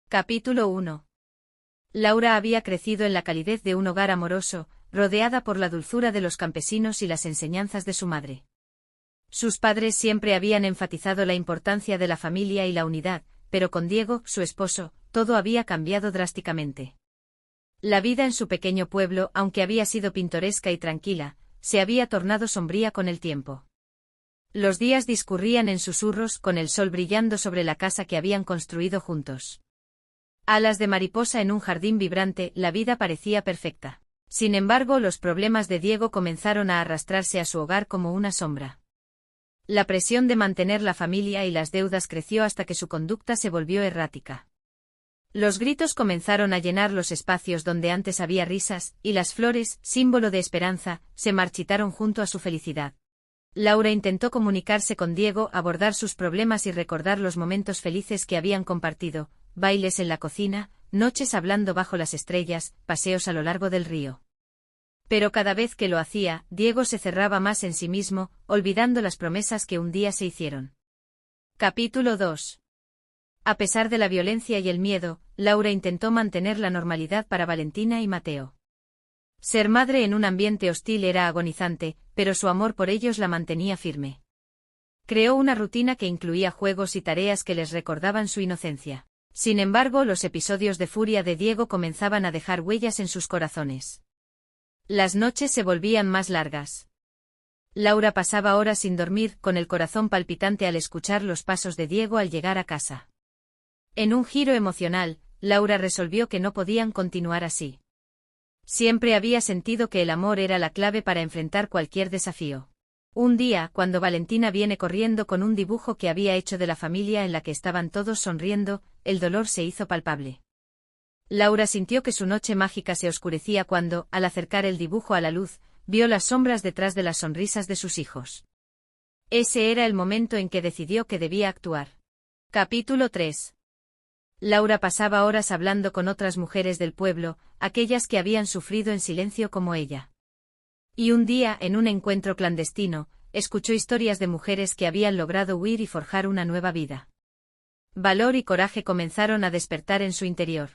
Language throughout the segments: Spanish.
Capítulo 1. Laura había crecido en la calidez de un hogar amoroso, rodeada por la dulzura de los campesinos y las enseñanzas de su madre. Sus padres siempre habían enfatizado la importancia de la familia y la unidad, pero con Diego, su esposo, todo había cambiado drásticamente. La vida en su pequeño pueblo, aunque había sido pintoresca y tranquila, se había tornado sombría con el tiempo. Los días discurrían en susurros, con el sol brillando sobre la casa que habían construido juntos. Alas de mariposa en un jardín vibrante, la vida parecía perfecta. Sin embargo, los problemas de Diego comenzaron a arrastrarse a su hogar como una sombra. La presión de mantener la familia y las deudas creció hasta que su conducta se volvió errática. Los gritos comenzaron a llenar los espacios donde antes había risas, y las flores, símbolo de esperanza, se marchitaron junto a su felicidad. Laura intentó comunicarse con Diego, abordar sus problemas y recordar los momentos felices que habían compartido. Bailes en la cocina, noches hablando bajo las estrellas, paseos a lo largo del río. Pero cada vez que lo hacía, Diego se cerraba más en sí mismo, olvidando las promesas que un día se hicieron. Capítulo 2. A pesar de la violencia y el miedo, Laura intentó mantener la normalidad para Valentina y Mateo. Ser madre en un ambiente hostil era agonizante, pero su amor por ellos la mantenía firme. Creó una rutina que incluía juegos y tareas que les recordaban su inocencia. Sin embargo, los episodios de furia de Diego comenzaban a dejar huellas en sus corazones. Las noches se volvían más largas. Laura pasaba horas sin dormir, con el corazón palpitante al escuchar los pasos de Diego al llegar a casa. En un giro emocional, Laura resolvió que no podían continuar así. Siempre había sentido que el amor era la clave para enfrentar cualquier desafío. Un día, cuando Valentina viene corriendo con un dibujo que había hecho de la familia en la que estaban todos sonriendo, el dolor se hizo palpable. Laura sintió que su noche mágica se oscurecía cuando, al acercar el dibujo a la luz, vio las sombras detrás de las sonrisas de sus hijos. Ese era el momento en que decidió que debía actuar. Capítulo 3. Laura pasaba horas hablando con otras mujeres del pueblo, aquellas que habían sufrido en silencio como ella. Y un día, en un encuentro clandestino, escuchó historias de mujeres que habían logrado huir y forjar una nueva vida. Valor y coraje comenzaron a despertar en su interior.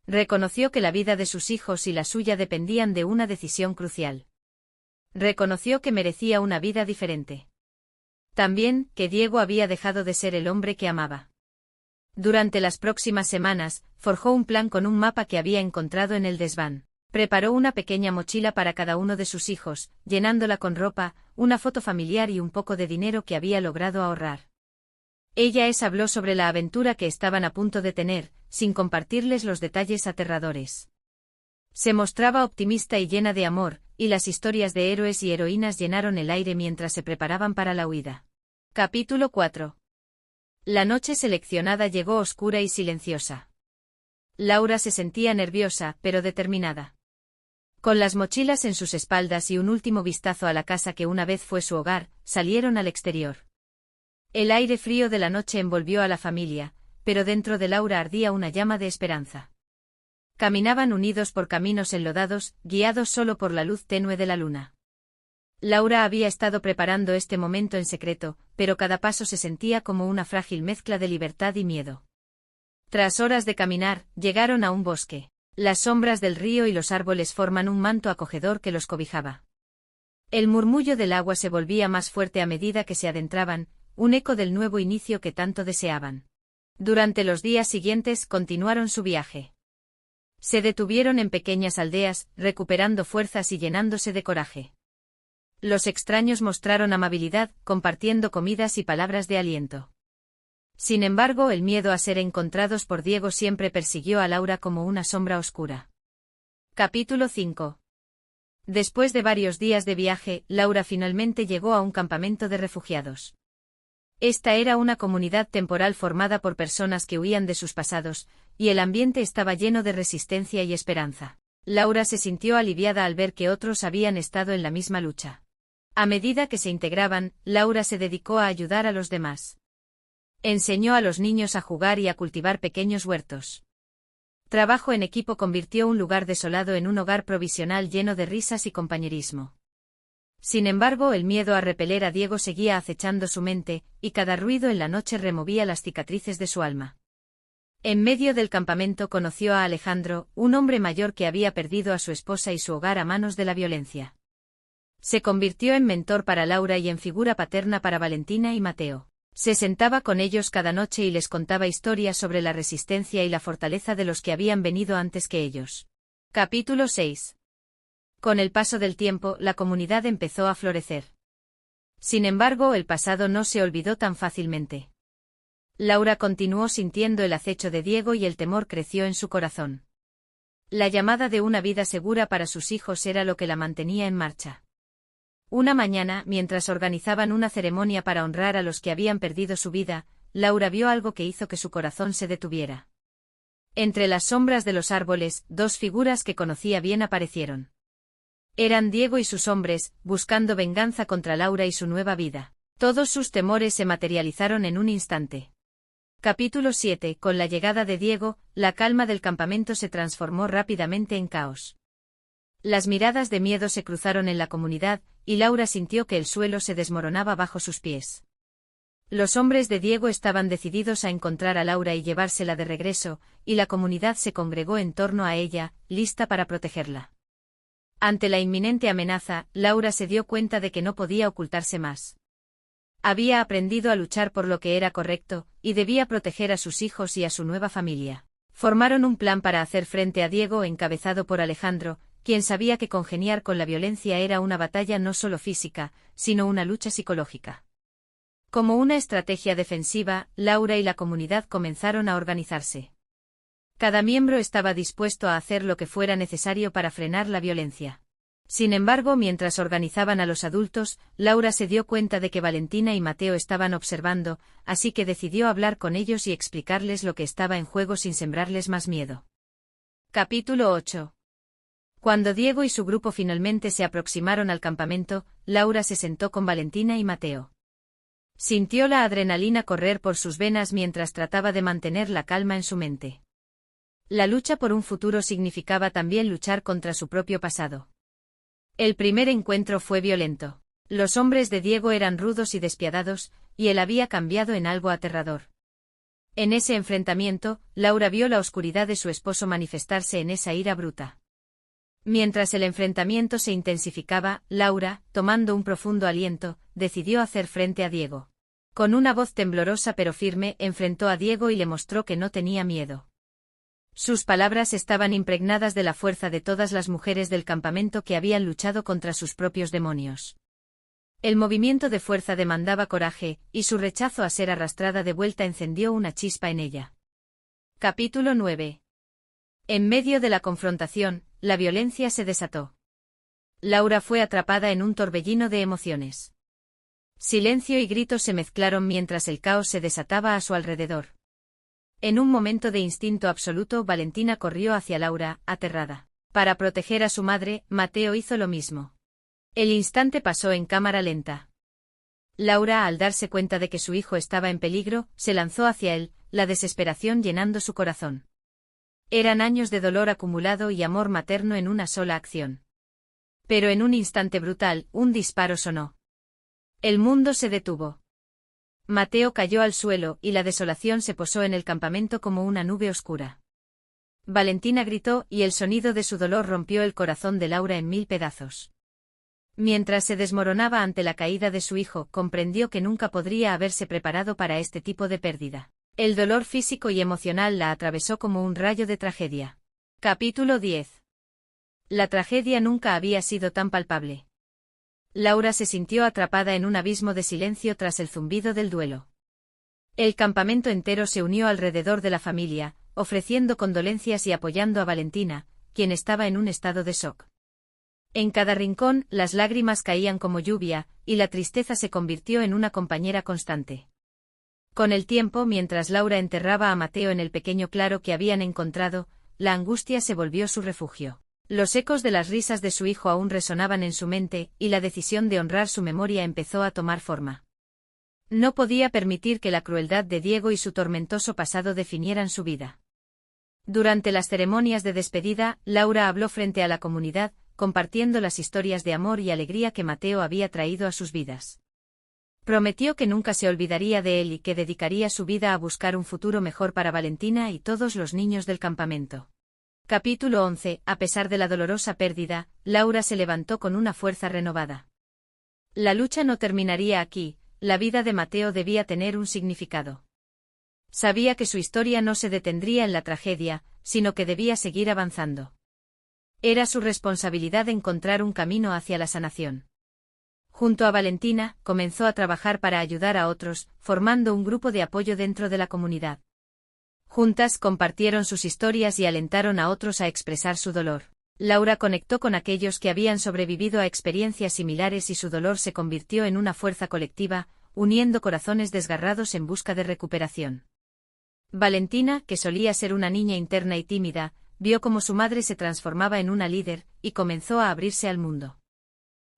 Reconoció que la vida de sus hijos y la suya dependían de una decisión crucial. Reconoció que merecía una vida diferente. También, que Diego había dejado de ser el hombre que amaba. Durante las próximas semanas, forjó un plan con un mapa que había encontrado en el desván. Preparó una pequeña mochila para cada uno de sus hijos, llenándola con ropa, una foto familiar y un poco de dinero que había logrado ahorrar. Ella habló sobre la aventura que estaban a punto de tener, sin compartirles los detalles aterradores. Se mostraba optimista y llena de amor, y las historias de héroes y heroínas llenaron el aire mientras se preparaban para la huida. Capítulo 4. La noche seleccionada llegó oscura y silenciosa. Laura se sentía nerviosa, pero determinada. Con las mochilas en sus espaldas y un último vistazo a la casa que una vez fue su hogar, salieron al exterior. El aire frío de la noche envolvió a la familia, pero dentro de Laura ardía una llama de esperanza. Caminaban unidos por caminos enlodados, guiados solo por la luz tenue de la luna. Laura había estado preparando este momento en secreto, pero cada paso se sentía como una frágil mezcla de libertad y miedo. Tras horas de caminar, llegaron a un bosque. Las sombras del río y los árboles forman un manto acogedor que los cobijaba. El murmullo del agua se volvía más fuerte a medida que se adentraban, un eco del nuevo inicio que tanto deseaban. Durante los días siguientes continuaron su viaje. Se detuvieron en pequeñas aldeas, recuperando fuerzas y llenándose de coraje. Los extraños mostraron amabilidad, compartiendo comidas y palabras de aliento. Sin embargo, el miedo a ser encontrados por Diego siempre persiguió a Laura como una sombra oscura. Capítulo 5. Después de varios días de viaje, Laura finalmente llegó a un campamento de refugiados. Esta era una comunidad temporal formada por personas que huían de sus pasados, y el ambiente estaba lleno de resistencia y esperanza. Laura se sintió aliviada al ver que otros habían estado en la misma lucha. A medida que se integraban, Laura se dedicó a ayudar a los demás. Enseñó a los niños a jugar y a cultivar pequeños huertos. Trabajo en equipo convirtió un lugar desolado en un hogar provisional lleno de risas y compañerismo. Sin embargo, el miedo a repeler a Diego seguía acechando su mente, y cada ruido en la noche removía las cicatrices de su alma. En medio del campamento conoció a Alejandro, un hombre mayor que había perdido a su esposa y su hogar a manos de la violencia. Se convirtió en mentor para Laura y en figura paterna para Valentina y Mateo. Se sentaba con ellos cada noche y les contaba historias sobre la resistencia y la fortaleza de los que habían venido antes que ellos. Capítulo 6. Con el paso del tiempo, la comunidad empezó a florecer. Sin embargo, el pasado no se olvidó tan fácilmente. Laura continuó sintiendo el acecho de Diego y el temor creció en su corazón. La llamada de una vida segura para sus hijos era lo que la mantenía en marcha. Una mañana, mientras organizaban una ceremonia para honrar a los que habían perdido su vida, Laura vio algo que hizo que su corazón se detuviera. Entre las sombras de los árboles, dos figuras que conocía bien aparecieron. Eran Diego y sus hombres, buscando venganza contra Laura y su nueva vida. Todos sus temores se materializaron en un instante. Capítulo 7. Con la llegada de Diego, la calma del campamento se transformó rápidamente en caos. Las miradas de miedo se cruzaron en la comunidad, y Laura sintió que el suelo se desmoronaba bajo sus pies. Los hombres de Diego estaban decididos a encontrar a Laura y llevársela de regreso, y la comunidad se congregó en torno a ella, lista para protegerla. Ante la inminente amenaza, Laura se dio cuenta de que no podía ocultarse más. Había aprendido a luchar por lo que era correcto, y debía proteger a sus hijos y a su nueva familia. Formaron un plan para hacer frente a Diego encabezado por Alejandro, quien sabía que congeniar con la violencia era una batalla no solo física, sino una lucha psicológica. Como una estrategia defensiva, Laura y la comunidad comenzaron a organizarse. Cada miembro estaba dispuesto a hacer lo que fuera necesario para frenar la violencia. Sin embargo, mientras organizaban a los adultos, Laura se dio cuenta de que Valentina y Mateo estaban observando, así que decidió hablar con ellos y explicarles lo que estaba en juego sin sembrarles más miedo. Capítulo 8. Cuando Diego y su grupo finalmente se aproximaron al campamento, Laura se sentó con Valentina y Mateo. Sintió la adrenalina correr por sus venas mientras trataba de mantener la calma en su mente. La lucha por un futuro significaba también luchar contra su propio pasado. El primer encuentro fue violento. Los hombres de Diego eran rudos y despiadados, y él había cambiado en algo aterrador. En ese enfrentamiento, Laura vio la oscuridad de su esposo manifestarse en esa ira bruta. Mientras el enfrentamiento se intensificaba, Laura, tomando un profundo aliento, decidió hacer frente a Diego. Con una voz temblorosa pero firme, enfrentó a Diego y le mostró que no tenía miedo. Sus palabras estaban impregnadas de la fuerza de todas las mujeres del campamento que habían luchado contra sus propios demonios. El movimiento de fuerza demandaba coraje, y su rechazo a ser arrastrada de vuelta encendió una chispa en ella. Capítulo 9. En medio de la confrontación, la violencia se desató. Laura fue atrapada en un torbellino de emociones. Silencio y gritos se mezclaron mientras el caos se desataba a su alrededor. En un momento de instinto absoluto, Valentina corrió hacia Laura, aterrada. Para proteger a su madre, Mateo hizo lo mismo. El instante pasó en cámara lenta. Laura, al darse cuenta de que su hijo estaba en peligro, se lanzó hacia él, la desesperación llenando su corazón. Eran años de dolor acumulado y amor materno en una sola acción. Pero en un instante brutal, un disparo sonó. El mundo se detuvo. Mateo cayó al suelo y la desolación se posó en el campamento como una nube oscura. Valentina gritó y el sonido de su dolor rompió el corazón de Laura en 1000 pedazos. Mientras se desmoronaba ante la caída de su hijo, comprendió que nunca podría haberse preparado para este tipo de pérdida. El dolor físico y emocional la atravesó como un rayo de tragedia. Capítulo 10. La tragedia nunca había sido tan palpable. Laura se sintió atrapada en un abismo de silencio tras el zumbido del duelo. El campamento entero se unió alrededor de la familia, ofreciendo condolencias y apoyando a Valentina, quien estaba en un estado de shock. En cada rincón, las lágrimas caían como lluvia, y la tristeza se convirtió en una compañera constante. Con el tiempo, mientras Laura enterraba a Mateo en el pequeño claro que habían encontrado, la angustia se volvió su refugio. Los ecos de las risas de su hijo aún resonaban en su mente, y la decisión de honrar su memoria empezó a tomar forma. No podía permitir que la crueldad de Diego y su tormentoso pasado definieran su vida. Durante las ceremonias de despedida, Laura habló frente a la comunidad, compartiendo las historias de amor y alegría que Mateo había traído a sus vidas. Prometió que nunca se olvidaría de él y que dedicaría su vida a buscar un futuro mejor para Valentina y todos los niños del campamento. Capítulo 11. A pesar de la dolorosa pérdida, Laura se levantó con una fuerza renovada. La lucha no terminaría aquí, la vida de Mateo debía tener un significado. Sabía que su historia no se detendría en la tragedia, sino que debía seguir avanzando. Era su responsabilidad encontrar un camino hacia la sanación. Junto a Valentina, comenzó a trabajar para ayudar a otros, formando un grupo de apoyo dentro de la comunidad. Juntas compartieron sus historias y alentaron a otros a expresar su dolor. Laura conectó con aquellos que habían sobrevivido a experiencias similares y su dolor se convirtió en una fuerza colectiva, uniendo corazones desgarrados en busca de recuperación. Valentina, que solía ser una niña interna y tímida, vio cómo su madre se transformaba en una líder, y comenzó a abrirse al mundo.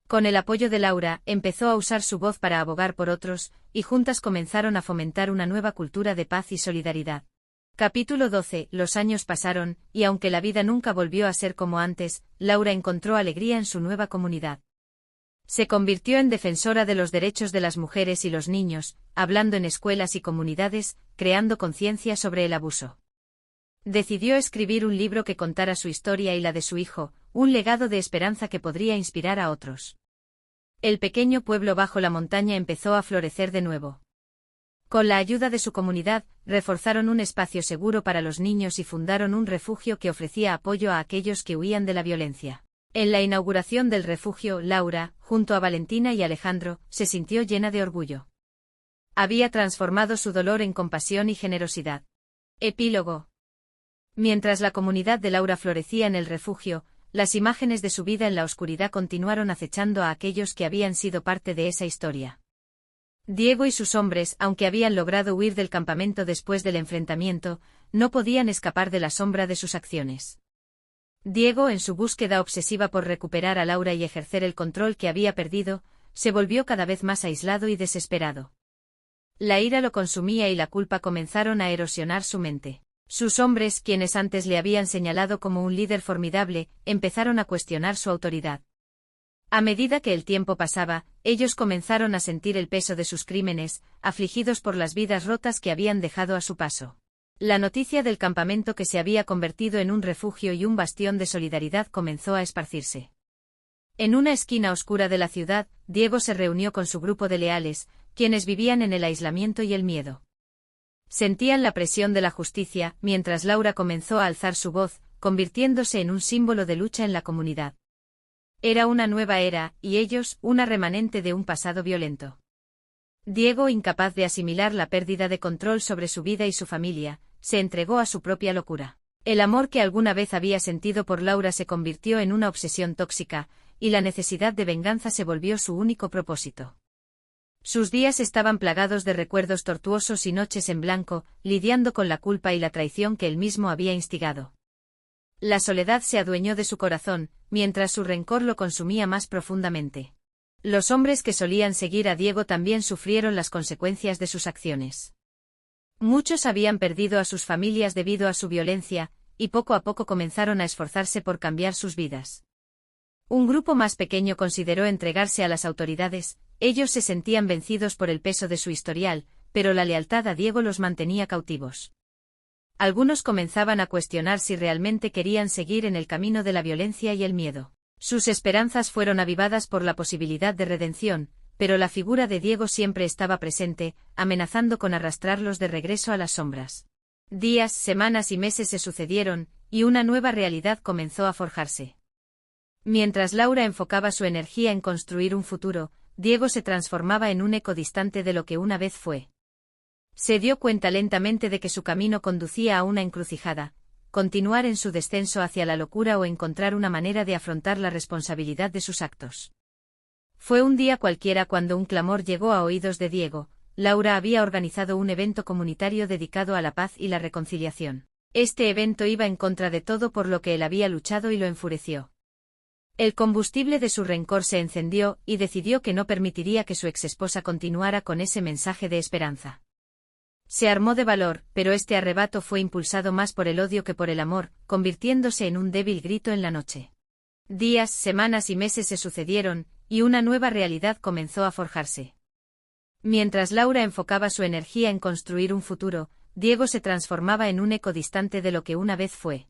Con el apoyo de Laura, empezó a usar su voz para abogar por otros, y juntas comenzaron a fomentar una nueva cultura de paz y solidaridad. Capítulo 12. Los años pasaron, y aunque la vida nunca volvió a ser como antes, Laura encontró alegría en su nueva comunidad. Se convirtió en defensora de los derechos de las mujeres y los niños, hablando en escuelas y comunidades, creando conciencia sobre el abuso. Decidió escribir un libro que contara su historia y la de su hijo, un legado de esperanza que podría inspirar a otros. El pequeño pueblo bajo la montaña empezó a florecer de nuevo. Con la ayuda de su comunidad, reforzaron un espacio seguro para los niños y fundaron un refugio que ofrecía apoyo a aquellos que huían de la violencia. En la inauguración del refugio, Laura, junto a Valentina y Alejandro, se sintió llena de orgullo. Había transformado su dolor en compasión y generosidad. Epílogo. Mientras la comunidad de Laura florecía en el refugio, las imágenes de su vida en la oscuridad continuaron acechando a aquellos que habían sido parte de esa historia. Diego y sus hombres, aunque habían logrado huir del campamento después del enfrentamiento, no podían escapar de la sombra de sus acciones. Diego, en su búsqueda obsesiva por recuperar a Laura y ejercer el control que había perdido, se volvió cada vez más aislado y desesperado. La ira lo consumía y la culpa comenzaron a erosionar su mente. Sus hombres, quienes antes le habían señalado como un líder formidable, empezaron a cuestionar su autoridad. A medida que el tiempo pasaba, ellos comenzaron a sentir el peso de sus crímenes, afligidos por las vidas rotas que habían dejado a su paso. La noticia del campamento que se había convertido en un refugio y un bastión de solidaridad comenzó a esparcirse. En una esquina oscura de la ciudad, Diego se reunió con su grupo de leales, quienes vivían en el aislamiento y el miedo. Sentían la presión de la justicia, mientras Laura comenzó a alzar su voz, convirtiéndose en un símbolo de lucha en la comunidad. Era una nueva era, y ellos, una remanente de un pasado violento. Diego, incapaz de asimilar la pérdida de control sobre su vida y su familia, se entregó a su propia locura. El amor que alguna vez había sentido por Laura se convirtió en una obsesión tóxica, y la necesidad de venganza se volvió su único propósito. Sus días estaban plagados de recuerdos tortuosos y noches en blanco, lidiando con la culpa y la traición que él mismo había instigado. La soledad se adueñó de su corazón, mientras su rencor lo consumía más profundamente. Los hombres que solían seguir a Diego también sufrieron las consecuencias de sus acciones. Muchos habían perdido a sus familias debido a su violencia, y poco a poco comenzaron a esforzarse por cambiar sus vidas. Un grupo más pequeño consideró entregarse a las autoridades. Ellos se sentían vencidos por el peso de su historial, pero la lealtad a Diego los mantenía cautivos. Algunos comenzaban a cuestionar si realmente querían seguir en el camino de la violencia y el miedo. Sus esperanzas fueron avivadas por la posibilidad de redención, pero la figura de Diego siempre estaba presente, amenazando con arrastrarlos de regreso a las sombras. Días, semanas y meses se sucedieron, y una nueva realidad comenzó a forjarse. Mientras Laura enfocaba su energía en construir un futuro, Diego se transformaba en un eco distante de lo que una vez fue. Se dio cuenta lentamente de que su camino conducía a una encrucijada: continuar en su descenso hacia la locura o encontrar una manera de afrontar la responsabilidad de sus actos. Fue un día cualquiera cuando un clamor llegó a oídos de Diego. Laura había organizado un evento comunitario dedicado a la paz y la reconciliación. Este evento iba en contra de todo por lo que él había luchado y lo enfureció. El combustible de su rencor se encendió, y decidió que no permitiría que su exesposa continuara con ese mensaje de esperanza. Se armó de valor, pero este arrebato fue impulsado más por el odio que por el amor, convirtiéndose en un débil grito en la noche. Días, semanas y meses se sucedieron, y una nueva realidad comenzó a forjarse. Mientras Laura enfocaba su energía en construir un futuro, Diego se transformaba en un eco distante de lo que una vez fue.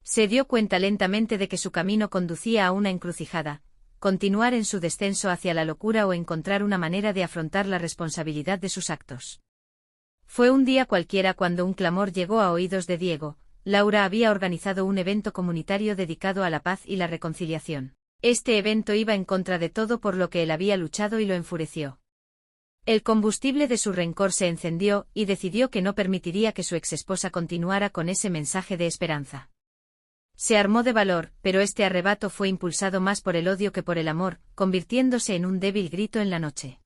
Se dio cuenta lentamente de que su camino conducía a una encrucijada: continuar en su descenso hacia la locura o encontrar una manera de afrontar la responsabilidad de sus actos. Fue un día cualquiera cuando un clamor llegó a oídos de Diego. Laura había organizado un evento comunitario dedicado a la paz y la reconciliación. Este evento iba en contra de todo por lo que él había luchado y lo enfureció. El combustible de su rencor se encendió y decidió que no permitiría que su exesposa continuara con ese mensaje de esperanza. Se armó de valor, pero este arrebato fue impulsado más por el odio que por el amor, convirtiéndose en un débil grito en la noche.